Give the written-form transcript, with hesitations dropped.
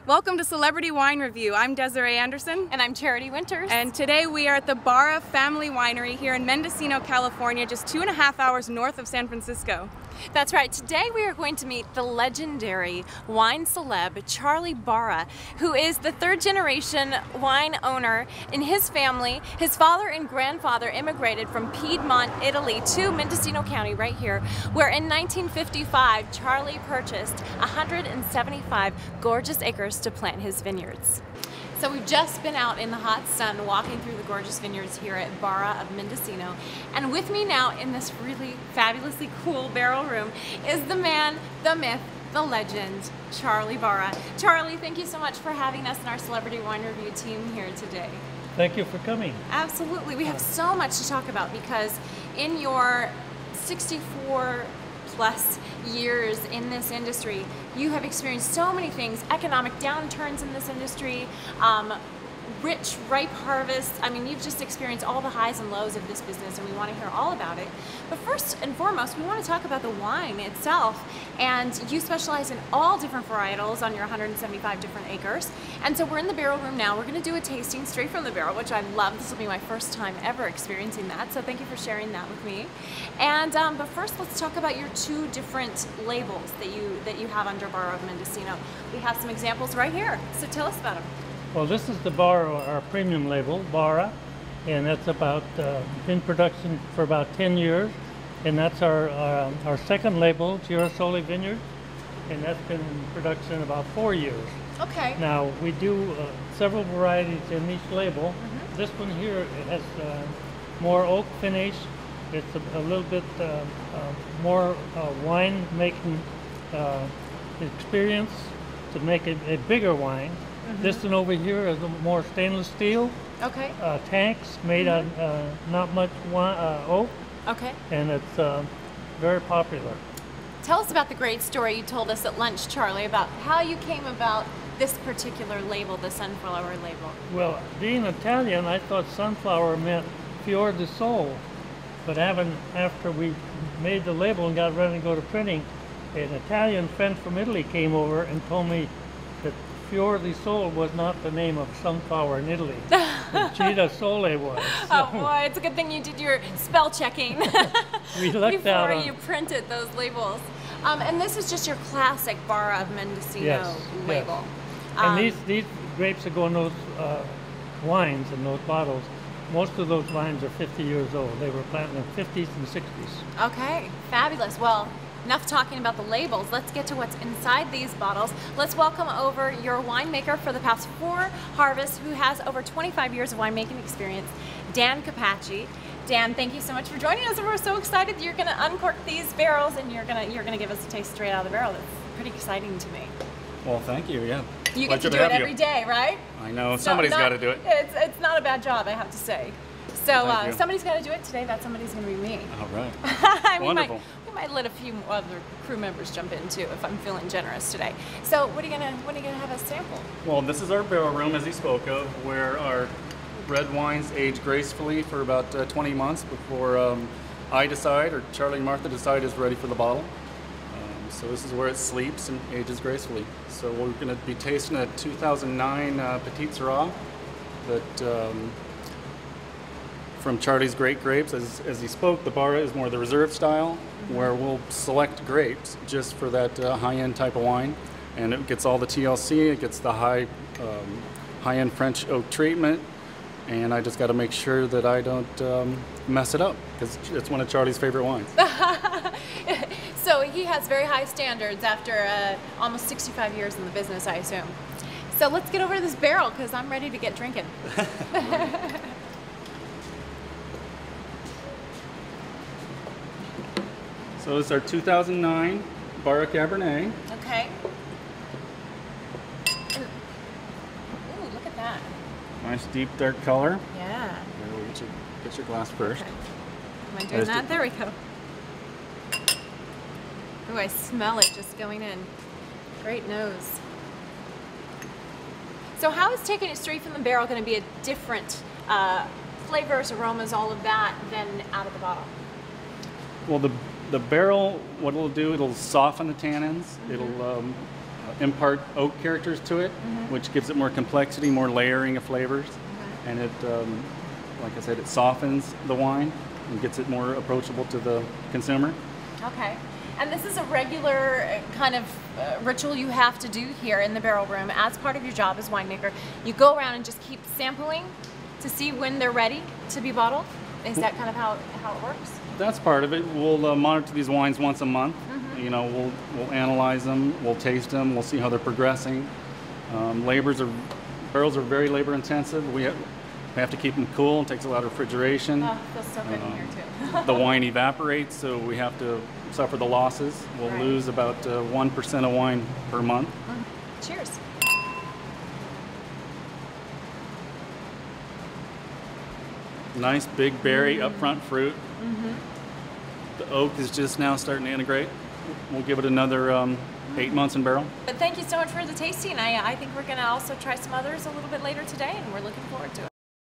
Welcome to Celebrity Wine Review. I'm Desiree Anderson. And I'm Charity Winters. And today we are at the Barra Family Winery here in Mendocino, California, just 2.5 hours north of San Francisco. That's right. Today we are going to meet the legendary wine celeb, Charlie Barra, who is the third-generation wine owner in his family. His father and grandfather immigrated from Piedmont, Italy to Mendocino County right here, where in 1955, Charlie purchased 175 gorgeous acres to plant his vineyards. So we've just been out in the hot sun walking through the gorgeous vineyards here at Barra of Mendocino. And with me now in this really fabulously cool barrel room is the man, the myth, the legend, Charlie Barra. Charlie, thank you so much for having us in our Celebrity Wine Review team here today. Thank you for coming. Absolutely. We have so much to talk about because in your 64 plus years in this industry, you have experienced so many things, economic downturns in this industry, rich, ripe harvests. I mean, you've just experienced all the highs and lows of this business, and we want to hear all about it. But first and foremost, we want to talk about the wine itself. And you specialize in all different varietals on your 175 different acres. And so we're in the barrel room now. We're going to do a tasting straight from the barrel, which I love. This will be my first time ever experiencing that. So thank you for sharing that with me. And but first, let's talk about your two different labels that you have under Barra of Mendocino. We have some examples right here. So tell us about them. Well, this is the Barra, our premium label, Barra, and that's about in production for about 10 years. And that's our second label, Girasoli Vineyard, and that's been in production about 4 years. Okay. Now, we do several varieties in each label. This one here, it has more oak finish. It's a little bit more wine making experience to make a bigger wine. This one over here is more stainless steel. Okay. Tanks made on not much oak. Okay. And it's very popular. Tell us about the great story you told us at lunch, Charlie, about how you came about this particular label, the sunflower label. Well, being Italian, I thought sunflower meant fior di sole. But after we made the label and got ready to go to printing, an Italian friend from Italy came over and told me that Fior di Sole was not the name of sunflower in Italy. Girasole was. So oh boy, it's a good thing you did your spell checking we lucked out before you printed those labels. And this is just your classic Barra of Mendocino label. Yes. And these grapes that go in those wines and those bottles, most of those wines are 50 years old. They were planted in the 50s and 60s. Okay, fabulous. Well, enough talking about the labels. Let's get to what's inside these bottles. Let's welcome over your winemaker for the past 4 harvests, who has over 25 years of winemaking experience, Dan Capacci. Dan, thank you so much for joining us, and we're so excited that you're going to uncork these barrels and you're going to give us a taste straight out of the barrel. That's pretty exciting to me. Well, thank you. Yeah. You get to do it every day, right? I know. Somebody's got to do it. It's not a bad job, I have to say. So somebody's got to do it today. That somebody's going to be me. All right. Wonderful. We might let a few other crew members jump in too if I'm feeling generous today. So when are you gonna have a sample? Well, this is our barrel room, as he spoke of, where our red wines age gracefully for about 20 months before I decide, or Charlie and Martha decide, is ready for the bottle. So this is where it sleeps and ages gracefully. So we're going to be tasting a 2009 Petit Syrah that from Charlie's Great Grapes. As he spoke, the Barra is more the reserve style, where we'll select grapes just for that high-end type of wine. And it gets all the TLC, it gets the high-end French oak treatment, and I just got to make sure that I don't mess it up, because it's one of Charlie's favorite wines. So he has very high standards after almost 65 years in the business, I assume. So let's get over to this barrel, because I'm ready to get drinking. So it's our 2009 Barra Cabernet. Okay. Ooh, look at that. Nice deep dark color. Yeah. We'll get your glass first. Okay. Am I doing that? There we go. Ooh, I smell it just going in. Great nose. So how is taking it straight from the barrel going to be a different flavors, aromas, all of that, than out of the bottle? Well, the barrel, what it'll do, it'll soften the tannins. It'll impart oak characters to it, which gives it more complexity, more layering of flavors, and it, like I said, it softens the wine and gets it more approachable to the consumer. Okay. And this is a regular kind of ritual you have to do here in the barrel room as part of your job as winemaker. You go around and just keep sampling to see when they're ready to be bottled? Is that kind of how it works? That's part of it. We'll monitor these wines once a month. You know, we'll analyze them, we'll taste them, we'll see how they're progressing. Barrels are very labor intensive. We have to keep them cool. It takes a lot of refrigeration. Oh, it feels so good in here too. The wine evaporates, so we have to suffer the losses. We'll lose about 1% of wine per month. Cheers. Nice big berry upfront fruit. The oak is just now starting to integrate. We'll give it another 8 months in barrel. But thank you so much for the tasting. I think we're going to also try some others a little bit later today, and we're looking forward to it.